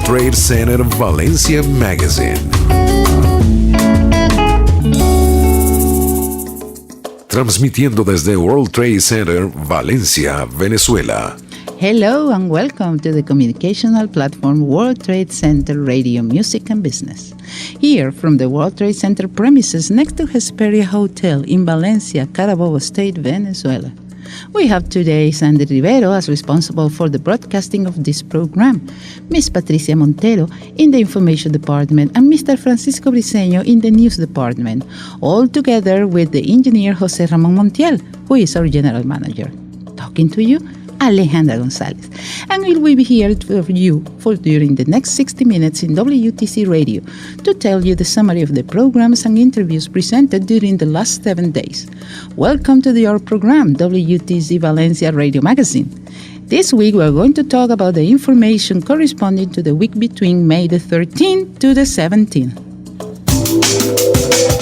World Trade Center Valencia Magazine. Transmitiendo desde World Trade Center Valencia, Venezuela. Hello and welcome to the communicational platform World Trade Center Radio Music and Business. Here from the World Trade Center premises next to Hesperia Hotel in Valencia, Carabobo State, Venezuela. We have today Sandy Rivero as responsible for the broadcasting of this program, Miss Patricia Montero in the Information Department, and Mr. Francisco Briceño in the News Department, all together with the engineer José Ramón Montiel, who is our General Manager. Talking to you, Alejandra González, and we will be here for you during the next 60 minutes in WTC Radio to tell you the summary of the programs and interviews presented during the last 7 days. Welcome to our program, WTC Valencia Radio Magazine. This week we are going to talk about the information corresponding to the week between May the 13th to the 17th.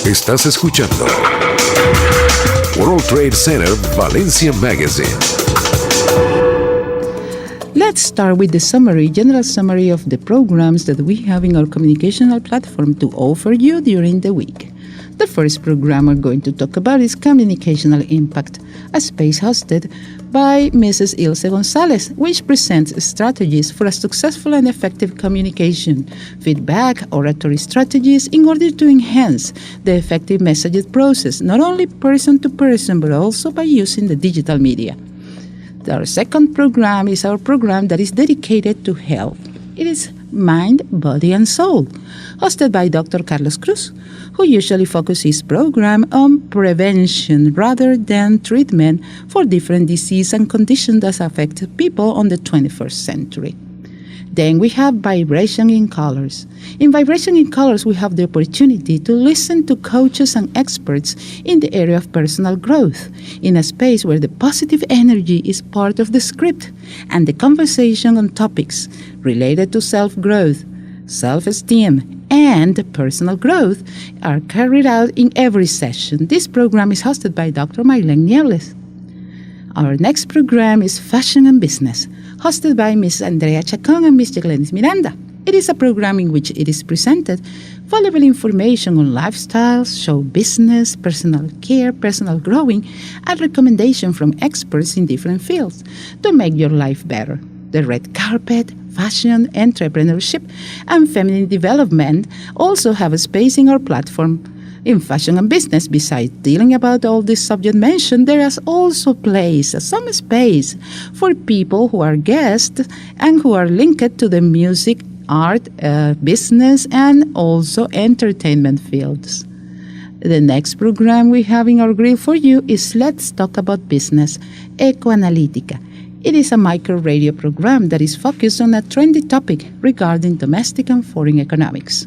Estás escuchando World Trade Center Valencia Magazine. Let's start with the general summary of the programs that we have in our communicational platform to offer you during the week. The first program we're going to talk about is Communicational Impact, a space hosted by Mrs. Ilse González, which presents strategies for a successful and effective communication, feedback, oratory strategies in order to enhance the effective messaging process, not only person to person, but also by using the digital media. Our second program is our program that is dedicated to health. It is Mind, Body, and Soul, hosted by Dr. Carlos Cruz, who usually focuses his program on prevention rather than treatment for different diseases and conditions that affect people on the 21st century. Then we have Vibration in Colors. In Vibration in Colors, we have the opportunity to listen to coaches and experts in the area of personal growth, in a space where the positive energy is part of the script, and the conversation on topics related to self-growth, self-esteem, and personal growth are carried out in every session. This program is hosted by Dr. Maylene Niebles. Our next program is Fashion and Business, hosted by Ms. Andrea Chacon and Mr. Glenis Miranda. It is a program in which it is presented valuable information on lifestyles, show business, personal care, personal growing, and recommendation from experts in different fields to make your life better. The red carpet, fashion, entrepreneurship, and feminine development also have a space in our platform. In Fashion and Business, besides dealing about all this subject mentioned, there is also some space for people who are guests and who are linked to the music, art, business, and also entertainment fields. The next program we have in our grid for you is Let's Talk About Business, Ecoanalítica. It is a micro radio program that is focused on a trendy topic regarding domestic and foreign economics.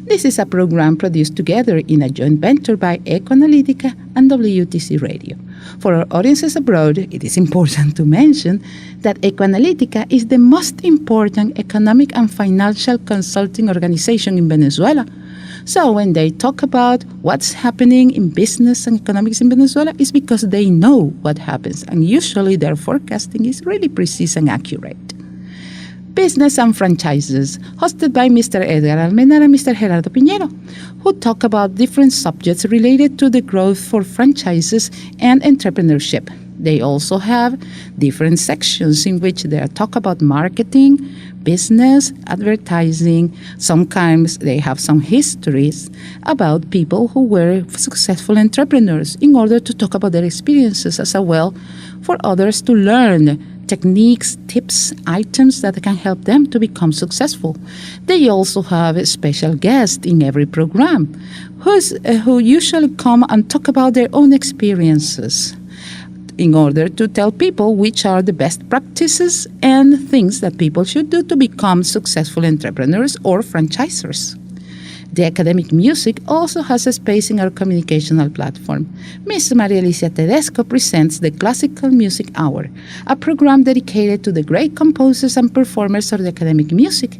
This is a program produced together in a joint venture by Ecoanalítica and WTC-Radio. For our audiences abroad, it is important to mention that Ecoanalítica is the most important economic and financial consulting organization in Venezuela. So when they talk about what's happening in business and economics in Venezuela, it's because they know what happens, and usually their forecasting is really precise and accurate. Business and Franchises, hosted by Mr. Edgar Almenar and Mr. Gerardo Piñero, who talk about different subjects related to the growth for franchises and entrepreneurship. They also have different sections in which they talk about marketing, business, advertising. Sometimes they have some histories about people who were successful entrepreneurs in order to talk about their experiences as well for others to learn techniques, tips, items that can help them to become successful. They also have a special guest in every program who usually come and talk about their own experiences in order to tell people which are the best practices and things that people should do to become successful entrepreneurs or franchisors. The academic music also has a space in our communicational platform. Ms. Maria Alicia Tedesco presents the Classical Music Hour, a program dedicated to the great composers and performers of the academic music.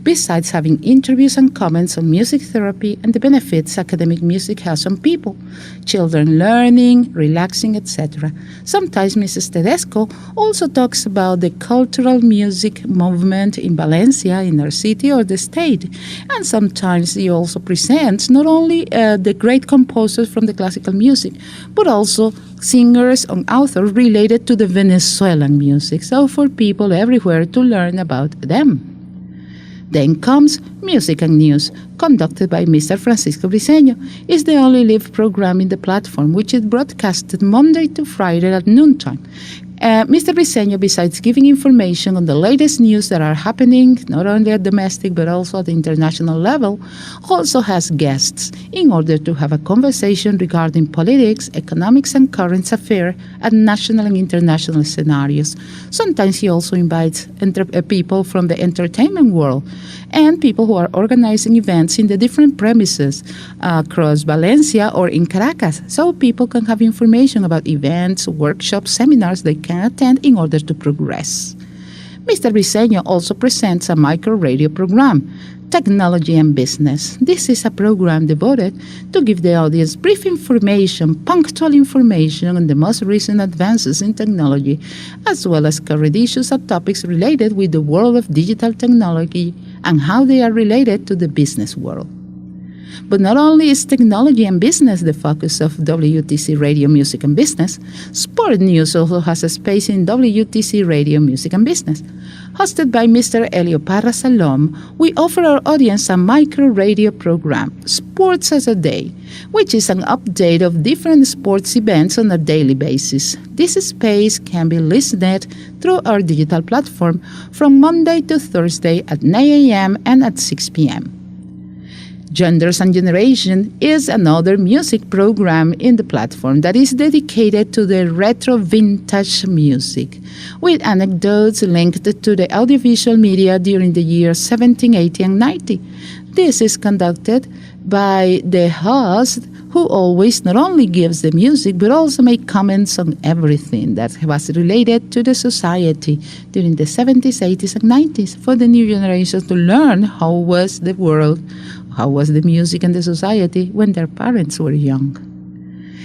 besides having interviews and comments on music therapy and the benefits academic music has on people, children learning, relaxing, etc. Sometimes Mrs. Tedesco also talks about the cultural music movement in Valencia, in our city or the state. And sometimes he also presents not only the great composers from the classical music, but also singers and authors related to the Venezuelan music, so for people everywhere to learn about them. Then comes Music and News, conducted by Mr. Francisco Briceño. It's the only live program in the platform, which is broadcasted Monday to Friday at noontime. Mr. Briceño, besides giving information on the latest news that are happening, not only at domestic but also at the international level, also has guests in order to have a conversation regarding politics, economics, and current affairs at national and international scenarios. Sometimes he also invites people from the entertainment world and people who are organizing events in the different premises across Valencia or in Caracas, so people can have information about events, workshops, seminars they can attend in order to progress. Mr. Briceño also presents a micro radio program, Technology and Business. This is a program devoted to give the audience brief information, punctual information on the most recent advances in technology, as well as current issues and topics related with the world of digital technology and how they are related to the business world. But not only is technology and business the focus of WTC Radio Music and Business, sport news also has a space in WTC Radio Music and Business. Hosted by Mr. Elio Parra Salom, we offer our audience a micro radio program, Sports as a Day, which is an update of different sports events on a daily basis. This space can be listened through our digital platform from Monday to Thursday at 9 a.m. and at 6 p.m. Genders and Generation is another music program in the platform that is dedicated to the retro vintage music, with anecdotes linked to the audiovisual media during the years 70, 80, and 90. This is conducted by the host, who always not only gives the music, but also make comments on everything that was related to the society during the 70s, 80s, and 90s for the new generation to learn how was the world, how was the music and the society when their parents were young.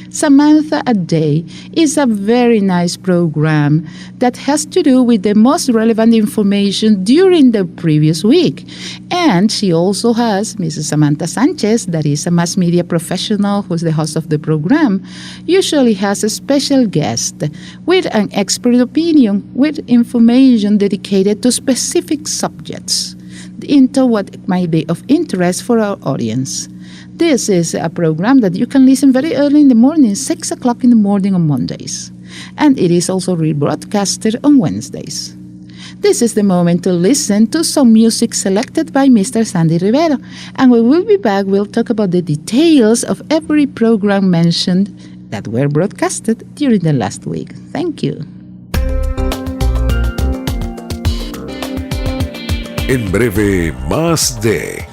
Samantha a Day is a very nice program that has to do with the most relevant information during the previous week. And she also has Mrs. Samantha Sanchez, that is a mass media professional who's the host of the program, usually has a special guest with an expert opinion with information dedicated to specific subjects into what might be of interest for our audience. This is a program that you can listen very early in the morning, 6 o'clock in the morning on Mondays. And it is also rebroadcasted on Wednesdays. This is the moment to listen to some music selected by Mr. Sandy Rivero. And when we'll be back, we'll talk about the details of every program mentioned that were broadcasted during the last week. Thank you. En breve, más de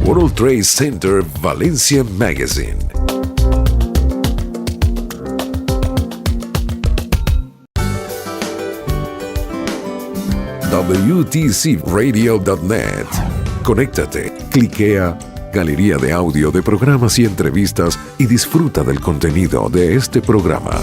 World Trade Center Valencia Magazine. WTC-Radio.net. Conéctate, cliquea, galería de audio de programas y entrevistas y disfruta del contenido de este programa.